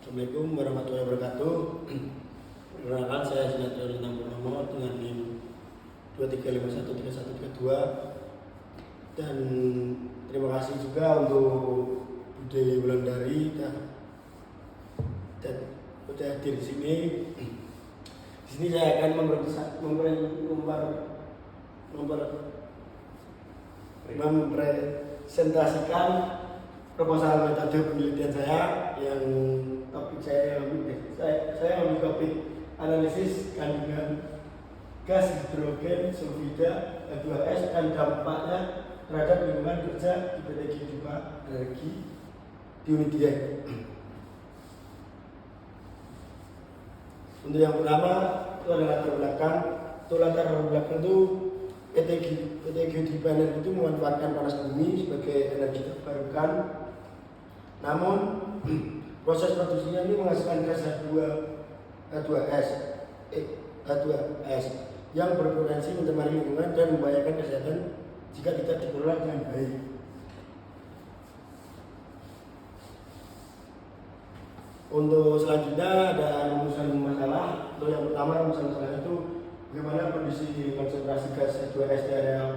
Assalamualaikum warahmatullahi wabarakatuh. Perkenalkan, saya Sinatrio Lintang Purnomo dengan NIM 23513132. Dan terima kasih juga untuk Bude Wulandari dan udah hadir di sini. Di sini saya akan mempresentasikan proposal metode penelitian saya yang topik saya ambil topik analisis kandungan gas hidrogen sulfida H2S dan dampaknya terhadap lingkungan kerja di PT Giudipa Energi di unit D. Untuk yang pertama itu adalah latar belakang. Untuk latar belakang itu PT Giudipa Energi itu memanfaatkan panas bumi sebagai energi terbarukan. Namun proses produksinya ini menghasilkan gas H2S yang berpotensi mencemari lingkungan dan membahayakan kesehatan jika tidak dikelola dengan baik. Untuk selanjutnya ada rumusan masalah. Untuk yang pertama rumusan masalah itu bagaimana kondisi konsentrasi gas H2S di area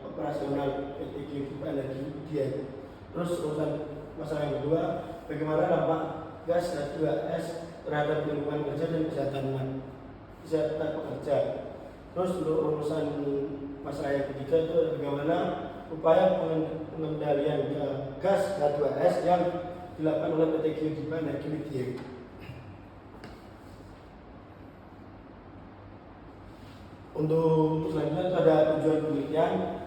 operasional PT Giudipa Energi dia. Terus rumusan masalah yang kedua, bagaimana dampak gas H2S terhadap lingkungan kerja dan kesehatan pekerja. Terus untuk rumusan masalah yang ketiga itu bagaimana upaya pengendalian gas H2S yang dilakukan oleh PT Giudipa Energi. Untuk selanjutnya ada tujuan penelitian.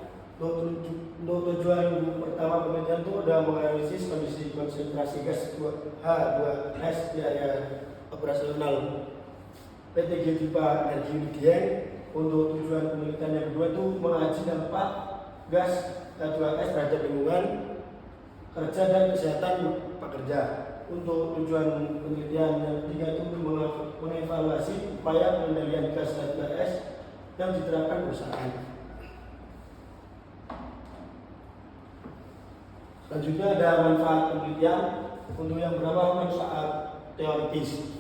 Untuk tujuan pertama penelitian itu ada menganalisis kondisi konsentrasi gas H2S di area operasional PT Giudipa Energi. Untuk tujuan penelitian yang kedua itu mengaji dampak gas H2S terhadap lingkungan kerja dan kesehatan pekerja. Untuk tujuan penelitian yang ketiga itu mengevaluasi upaya pengendalian gas H2S yang diterapkan perusahaan. Selanjutnya ada manfaat penelitian. Untuk yang pertama manfaat teoritis.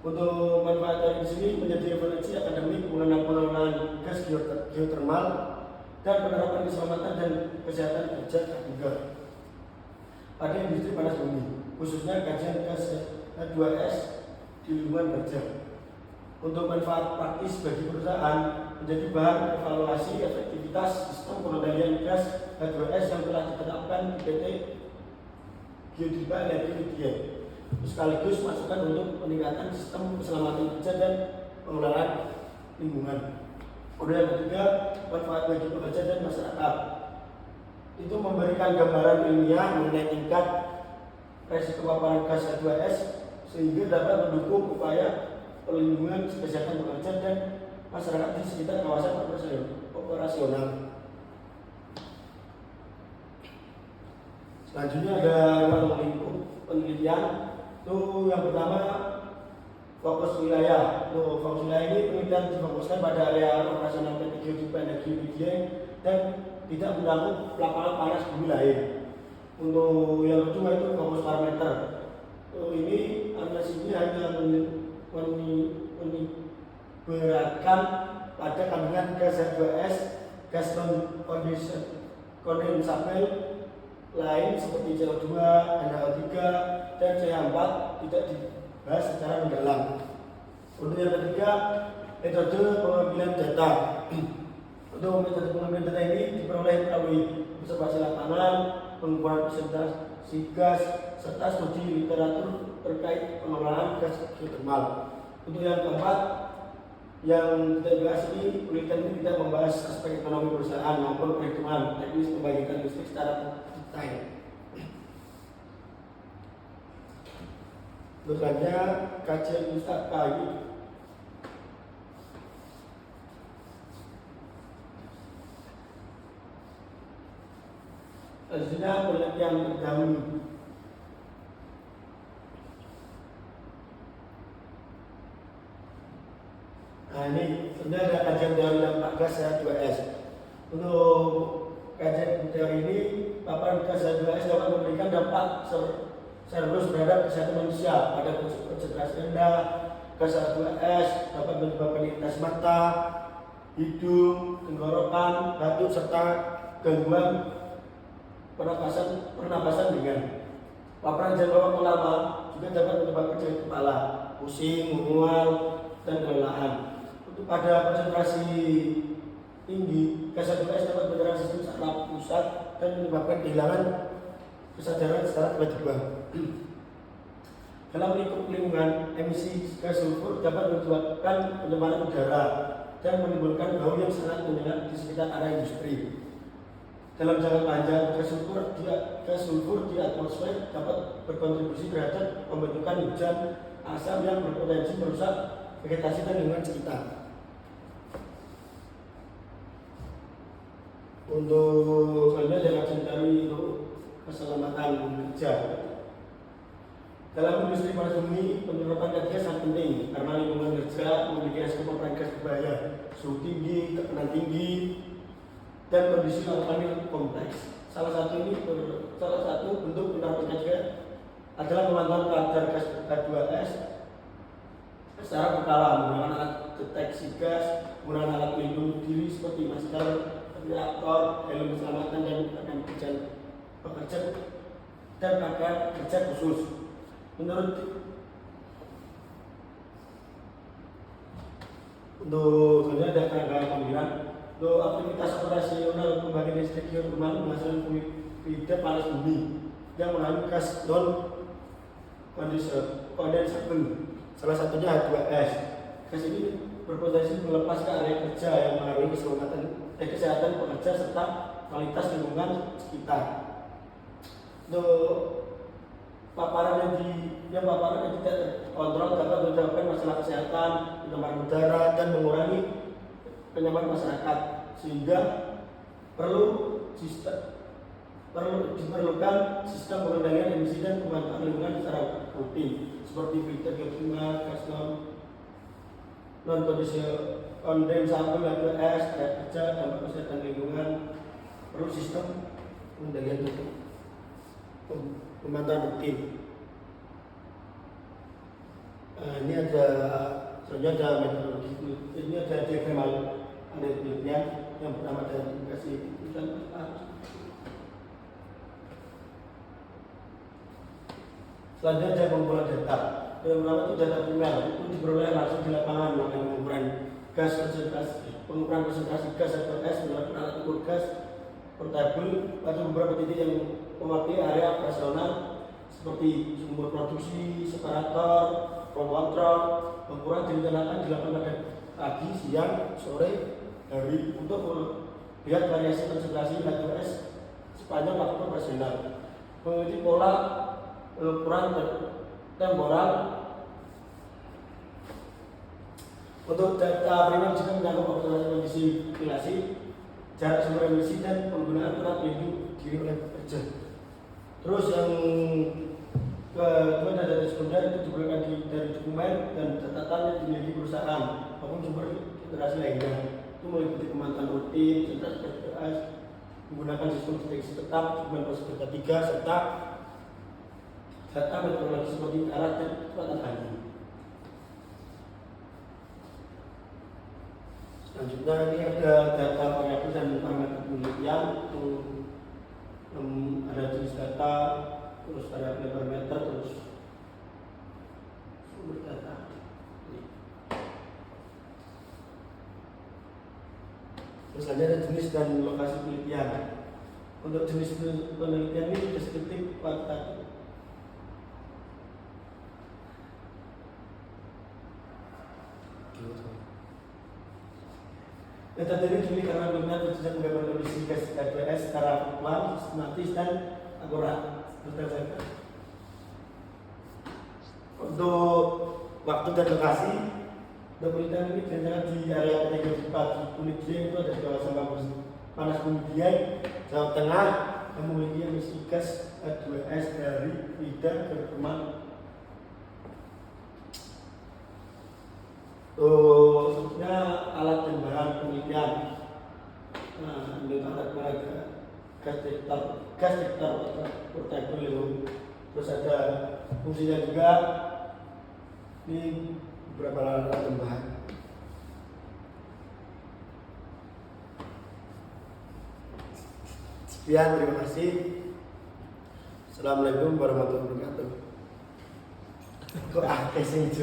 Untuk manfaat teoritis ini menjadi referensi akademik mengenai pengelolaan gas geotermal dan penerapan keselamatan dan kesehatan kerja terduga pada industri panas bumi, khususnya kajian gas H2S di lingkungan kerja. Untuk manfaat praktis bagi perusahaan menjadi bahan evaluasi efektivitas sistem pengendalian gas H2S yang telah ditetapkan di PT Giudipa Energi, sekaligus masukan untuk peningkatan sistem keselamatan kerja dan pengelolaan lingkungan. Kemudian yang ketiga, manfaat bagi pekerja dan masyarakat. Itu memberikan gambaran ilmiah mengenai tingkat resiko paparan gas H2S sehingga dapat mendukung upaya perlindungan kesehatan pekerja dan masyarakat di sekitar kawasan operasional. Selanjutnya ada ruang lingkup penelitian. Itu yang pertama fokus wilayah. Untuk fokus wilayah ini penelitian difokuskan pada area operasional PT Giudipa Energi dan tidak mencakup lapangan panas bumi lain. Untuk yang kedua itu fokus parameter. Ini analisis ini hanya meniberatkan pada kandungan gas H2S, gas kondensabil lain seperti CO2, NH3, dan CH4 tidak dibahas secara mendalam. Untuk yang ketiga, metode pengambilan data. Untuk metode pengambilan data ini diperoleh melalui observasi lapangan, pengukuran presentasi gas, serta studi literatur terkait pengelolaan gas geotermal. Untuk yang keempat, yang tidak dibahas ini, penelitian ini tidak membahas aspek ekonomi perusahaan maupun perhitungan teknis pembagian listrik secara detail. Selanjutnya kajian pustaka ini. Selanjutnya penelitian terdahulu. Nah ini sebenarnya ada kajian teori dampak gas H2S. Untuk kajian teori ini, paparan gas H2S dapat memberikan dampak serius terhadap kesehatan manusia. Pada konsentrasi rendah, gas H2S dapat menyebabkan iritasi mata, hidung, tenggorokan, batuk serta gangguan pernapasan ringan. Paparan jangka waktu lama juga dapat menyebabkan sakit kepala, pusing, mual, dan kelelahan. Untuk pada konsentrasi tinggi, gas H2S dapat menyerang sistem saraf pusat dan menyebabkan kehilangan kesadaran secara tiba-tiba. Dalam lingkup lingkungan, emisi gas sulfur dapat menyebabkan pencemaran udara dan menimbulkan bau yang sangat menyengat di sekitar area industri. Dalam jangka panjang, gas sulfur di atmosfer dapat berkontribusi terhadap pembentukan hujan asam yang berpotensi merusak vegetasi dan lingkungan sekitar. Untuk selanjutnya dari keselamatan kerja. Dalam industri panas bumi, penerapan gas sangat penting karena lingkungan kerja memiliki resiko paparan gas berbahaya, suhu tinggi, tekanan tinggi, dan kondisi lapangan yang kompleks. Salah satu bentuk penerapan gas adalah pemantauan kadar gas H2S secara berkala menggunakan alat deteksi gas, menggunakan alat pelindung diri seperti masker, ventilator, helm keselamatan, dan pakaian pekerja dan pakaian kerja khusus. Untuk sebenarnya ada kerangka pemilihan untuk aktivitas operasional pembangkit listrik geotermal menghasilkan fluida panas bumi yang mengandung gas non kondensabel, salah satunya H2S. Gas ini berpotensi melepas ke area kerja yang mengaruhi kesehatan pekerja serta kualitas lingkungan sekitar. Untuk paparan yang tidak terkontrol dapat menyebabkan masalah kesehatan, pencemaran udara, dan mengurangi kenyamanan masyarakat, sehingga diperlukan sistem pengendalian emisi dan pemantauan lingkungan secara rutin, seperti filter geotermal, gas non kondensabel, H2S, area kerja, dampak kesehatan lingkungan, perlu sistem pengendalian pemantauan rutin. Ini ada metodologi, ini ada diagram ada penelitian yang pertama dari indikasi dan selanjutnya ada pengumpulan data. Yang pertama itu data primer, itu diperoleh langsung di lapangan melalui pengukuran konsentrasi gas H2S menggunakan alat ukur gas portable pada beberapa titik yang mewakili area operasional seperti sumber produksi, separator, flow control. Pengukuran direncanakan dilakukan pada pagi, siang, sore, hari untuk melihat variasi konsentrasi H2S sepanjang waktu operasional. Mengikuti pola pengukuran temporal. Untuk data primer juga menyangkut observasi kondisi ventilasi, jarak sumber emisi, dan penggunaan alat pelindung diri oleh pekerja. Terus yang kedua, data sekunder itu diperoleh dari dokumen dan catatan yang dimiliki perusahaan maupun sumber literasi lainnya. Itu meliputi pemantauan rutin, konsentrasi H2S, menggunakan sistem deteksi tetap, dokumen prosedur K3, serta data meteorologi seperti arah dan kecepatan angin. Selanjutnya ini ada data variabel dan parameter penelitian. Ada jenis data, terus variabel parameter, terus sumber data. Terus ada jenis dan lokasi penelitian. Untuk jenis penelitian ini deskriptif kualitatif. Data ini dipilih karena dominan bisa menggambarkan kondisi gas H2S secara fluktuan, sistematis, dan akurat. Berdasarkan untuk waktu dan lokasi, penelitian ini direncanakan di area kategori 4 unit J, itu ada di kawasan panas bumi Dieng, Jawa Tengah, yang memiliki emisi gas H2S dari fluida geotermal. Selanjutnya alat dan bahan penelitian. Ini alat gas detektor portable Terus ada fungsinya juga, ini beberapa alat tambahan. Sekian, terima kasih. Assalamualaikum warahmatullahi wabarakatuh. Kok